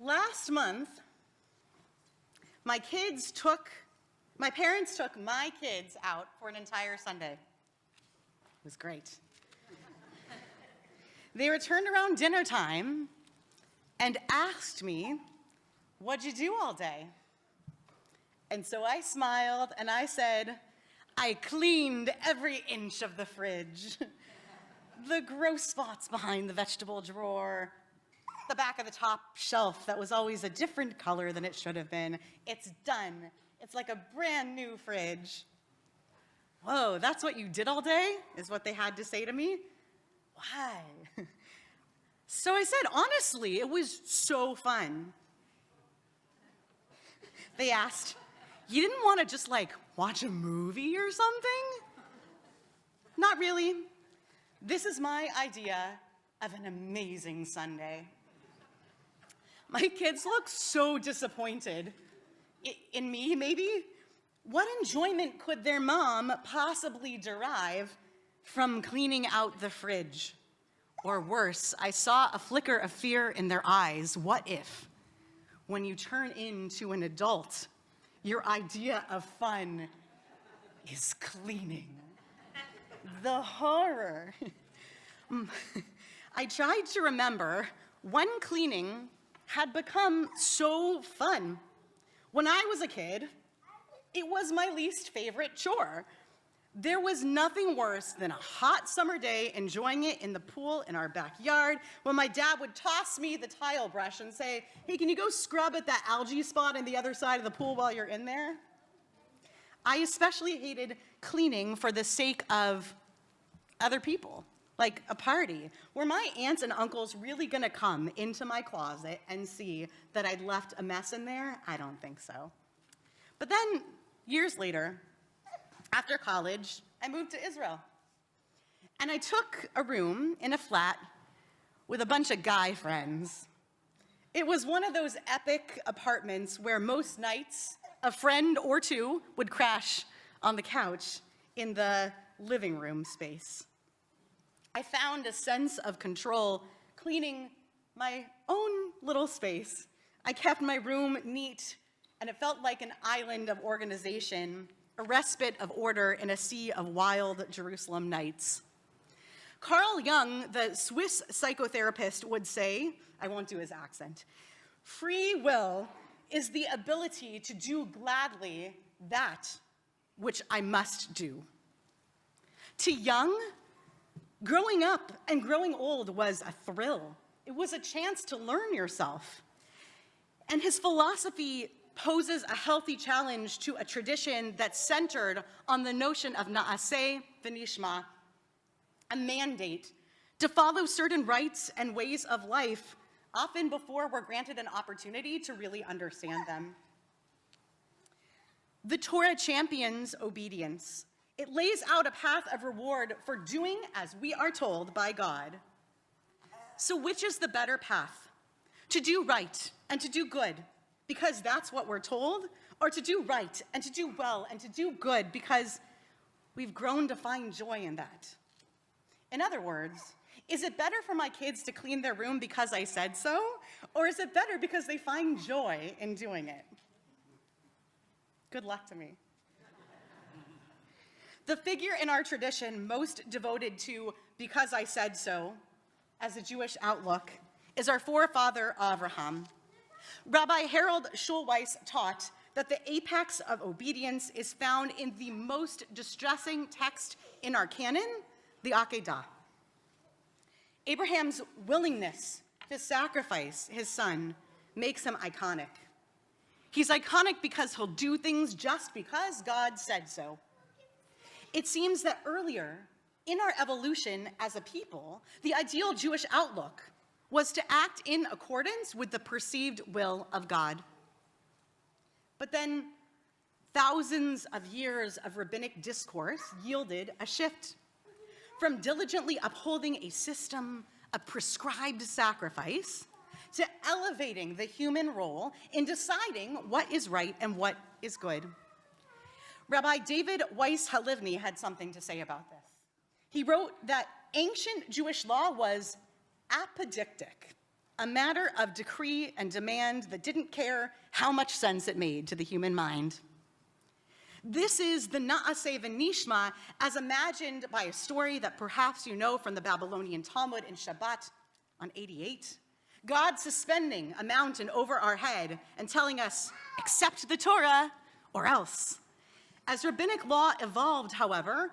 Last month, my parents took my kids out for an entire Sunday. It was great. They returned around dinner time and asked me, "What'd you do all day?" And so I smiled and I said, "I cleaned every inch of the fridge. The gross spots behind the vegetable drawer, the back of the top shelf that was always a different color than it should have been. It's done. It's like a brand new fridge." "Whoa, that's what you did all day?" is what they had to say to me. Why? So I said, "Honestly, it was so fun." They asked, "You didn't want to just watch a movie or something?" Not really. This is my idea of an amazing Sunday. My kids look so disappointed in me, maybe. What enjoyment could their mom possibly derive from cleaning out the fridge? Or worse, I saw a flicker of fear in their eyes. What if, when you turn into an adult, your idea of fun is cleaning? The horror. I tried to remember when cleaning had become so fun. When I was a kid, it was my least favorite chore. There was nothing worse than a hot summer day enjoying it in the pool in our backyard when my dad would toss me the tile brush and say, "Hey, can you go scrub at that algae spot on the other side of the pool while you're in there?" I especially hated cleaning for the sake of other people, like a party. Were my aunts and uncles really gonna come into my closet and see that I'd left a mess in there? I don't think so. But then, years later, after college, I moved to Israel. And I took a room in a flat with a bunch of guy friends. It was one of those epic apartments where most nights a friend or two would crash on the couch in the living room space. I found a sense of control cleaning my own little space. I kept my room neat, and it felt like an island of organization, a respite of order in a sea of wild Jerusalem nights. Carl Jung, the Swiss psychotherapist, would say, I won't do his accent, "Free will is the ability to do gladly that which I must do." To Jung, growing up and growing old was a thrill. It was a chance to learn yourself. And his philosophy poses a healthy challenge to a tradition that's centered on the notion of na'aseh v'nishma, a mandate to follow certain rites and ways of life, often before we're granted an opportunity to really understand them. The Torah champions obedience. It lays out a path of reward for doing as we are told by God. So which is the better path? To do right and to do good because that's what we're told, or to do right and to do well and to do good because we've grown to find joy in that? In other words, is it better for my kids to clean their room because I said so, or is it better because they find joy in doing it? Good luck to me. The figure in our tradition most devoted to "because I said so" as a Jewish outlook is our forefather Avraham. Rabbi Harold Schulweis taught that the apex of obedience is found in the most distressing text in our canon, the Akedah. Abraham's willingness to sacrifice his son makes him iconic. He's iconic because he'll do things just because God said so. It seems that earlier in our evolution as a people, the ideal Jewish outlook was to act in accordance with the perceived will of God. But then thousands of years of rabbinic discourse yielded a shift from diligently upholding a system of prescribed sacrifice to elevating the human role in deciding what is right and what is good. Rabbi David Weiss Halivni had something to say about this. He wrote that ancient Jewish law was apodictic, a matter of decree and demand that didn't care how much sense it made to the human mind. This is the Na'aseh v'nishma as imagined by a story that perhaps you know from the Babylonian Talmud in Shabbat on 88. God suspending a mountain over our head and telling us, accept the Torah or else. As rabbinic law evolved, however,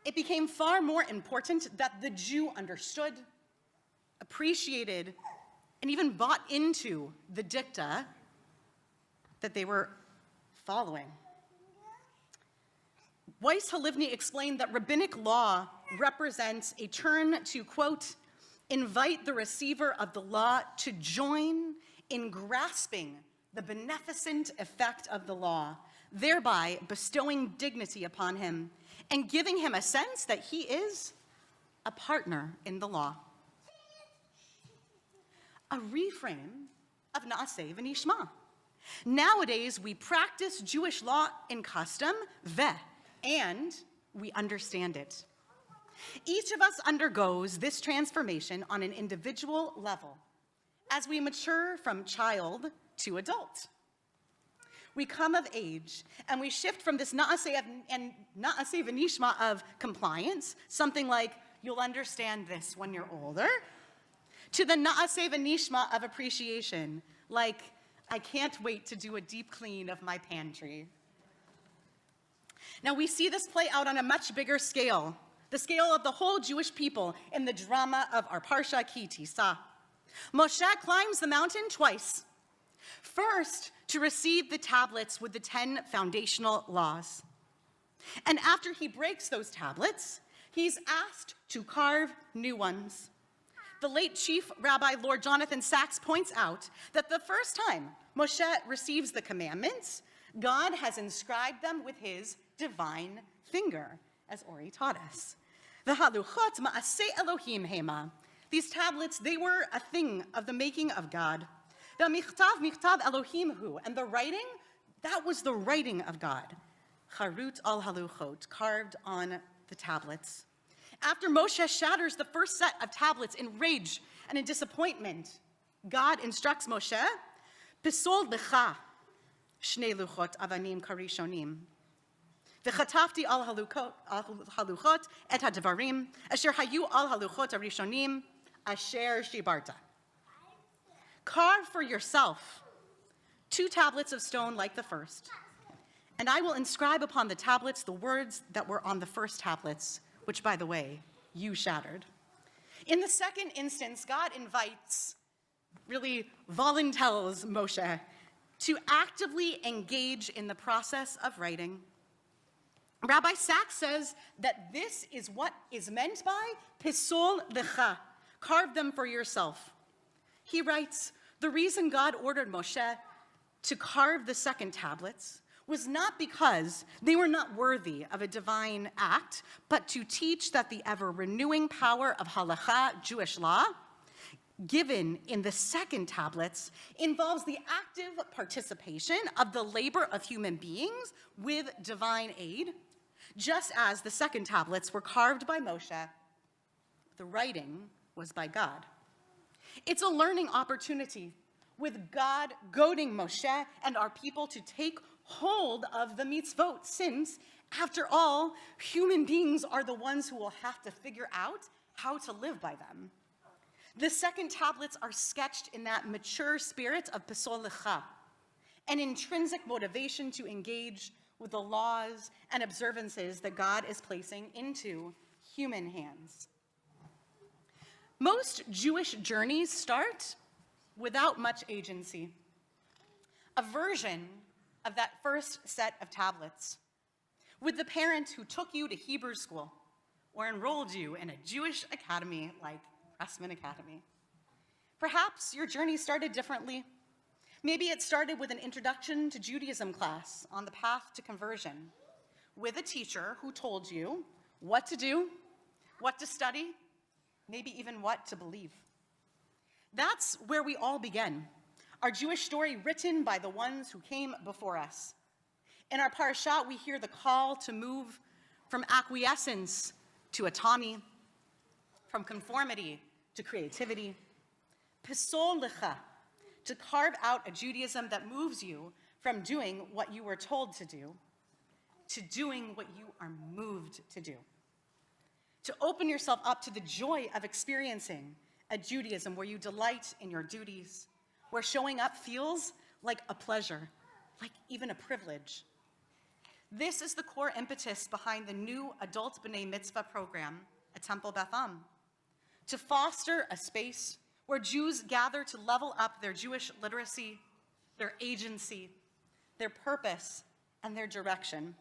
it became far more important that the Jew understood, appreciated, and even bought into the dicta that they were following. Weiss Halivni explained that rabbinic law represents a turn to, quote, invite the receiver of the law to join in grasping the beneficent effect of the law, thereby bestowing dignity upon him and giving him a sense that he is a partner in the law. A reframe of Na'aseh v'nishma. Nowadays, we practice Jewish law and custom, and we understand it. Each of us undergoes this transformation on an individual level as we mature from child to adult. We come of age and we shift from this Na'aseh v'nishma of compliance, something like, you'll understand this when you're older, to the Na'aseh v'nishma of appreciation, like, I can't wait to do a deep clean of my pantry. Now we see this play out on a much bigger scale, the scale of the whole Jewish people in the drama of our Parsha Ki Tisa. Moshe climbs the mountain twice. First, to receive the tablets with the 10 foundational laws. And after he breaks those tablets, he's asked to carve new ones. The late Chief Rabbi Lord Jonathan Sachs points out that the first time Moshe receives the commandments, God has inscribed them with his divine finger, as Ori taught us. The haluchot ma'aseh Elohim hema. These tablets, they were a thing of the making of God. The michtav Elohim hu, and the writing, that was the writing of God. Charut al haluchot, carved on the tablets. After Moshe shatters the first set of tablets in rage and in disappointment, God instructs Moshe, Pisol lecha shnei luchot avanim karishonim. V'chatafti al haluchot et hadvarim asher hayu al haluchot arishonim asher shibarta. Carve for yourself 2 tablets of stone like the first, and I will inscribe upon the tablets the words that were on the first tablets, which, by the way, you shattered. In the second instance, God invites, really voluntells Moshe to actively engage in the process of writing. Rabbi Sachs says that this is what is meant by pisol lecha, carve them for yourself. He writes, the reason God ordered Moshe to carve the second tablets was not because they were not worthy of a divine act, but to teach that the ever-renewing power of halakha, Jewish law, given in the second tablets, involves the active participation of the labor of human beings with divine aid, just as the second tablets were carved by Moshe. The writing was by God. It's a learning opportunity, with God goading Moshe and our people to take hold of the mitzvot, since, after all, human beings are the ones who will have to figure out how to live by them. The second tablets are sketched in that mature spirit of pisol lecha, an intrinsic motivation to engage with the laws and observances that God is placing into human hands. Most Jewish journeys start without much agency. A version of that first set of tablets, with the parent who took you to Hebrew school or enrolled you in a Jewish academy like Pressman Academy. Perhaps your journey started differently. Maybe it started with an introduction to Judaism class on the path to conversion, with a teacher who told you what to do, what to study, maybe even what to believe. That's where we all begin. Our Jewish story written by the ones who came before us. In our parasha, we hear the call to move from acquiescence to autonomy, from conformity to creativity, Pisol lecha, to carve out a Judaism that moves you from doing what you were told to do doing what you are moved to do. To open yourself up to the joy of experiencing a Judaism where you delight in your duties, where showing up feels like a pleasure, like even a privilege. This is the core impetus behind the new Adult B'nai Mitzvah program at Temple Beth Am, to foster a space where Jews gather to level up their Jewish literacy, their agency, their purpose, and their direction.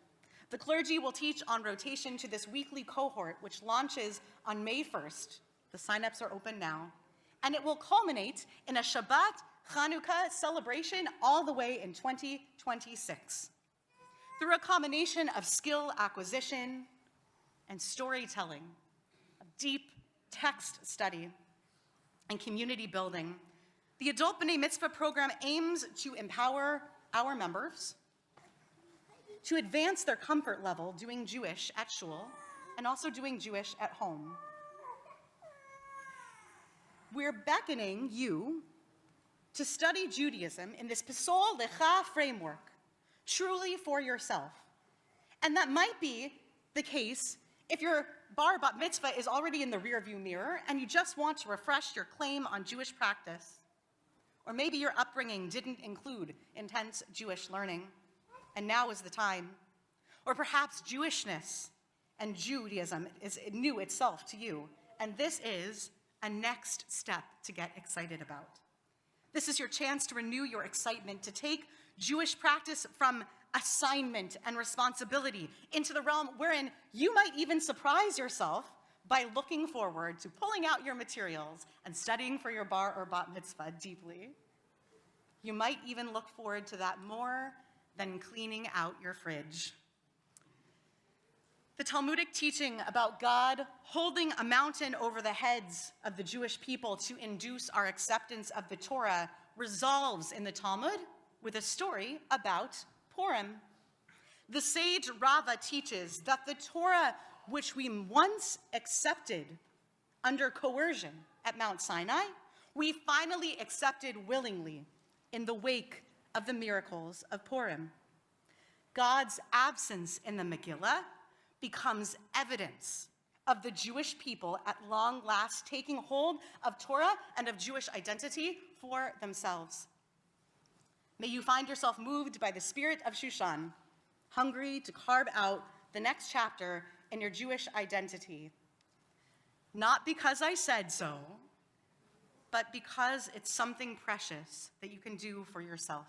The clergy will teach on rotation to this weekly cohort, which launches on May 1st. The signups are open now. And it will culminate in a Shabbat Chanukah celebration all the way in 2026. Through a combination of skill acquisition and storytelling, of deep text study, and community building, the Adult B'nai Mitzvah program aims to empower our members to advance their comfort level doing Jewish at shul and also doing Jewish at home. We're beckoning you to study Judaism in this Pisol Lecha framework, truly for yourself. And that might be the case if your bar bat mitzvah is already in the rearview mirror and you just want to refresh your claim on Jewish practice. Or maybe your upbringing didn't include intense Jewish learning, and now is the time. Or perhaps Jewishness and Judaism is new itself to you, and this is a next step to get excited about. This is your chance to renew your excitement, to take Jewish practice from assignment and responsibility into the realm wherein you might even surprise yourself by looking forward to pulling out your materials and studying for your bar or bat mitzvah deeply. You might even look forward to that more than cleaning out your fridge. The Talmudic teaching about God holding a mountain over the heads of the Jewish people to induce our acceptance of the Torah resolves in the Talmud with a story about Purim. The sage Rava teaches that the Torah, which we once accepted under coercion at Mount Sinai, we finally accepted willingly in the wake of the miracles of Purim. God's absence in the Megillah becomes evidence of the Jewish people at long last taking hold of Torah and of Jewish identity for themselves. May you find yourself moved by the spirit of Shushan, hungry to carve out the next chapter in your Jewish identity. Not because I said so, but because it's something precious that you can do for yourself.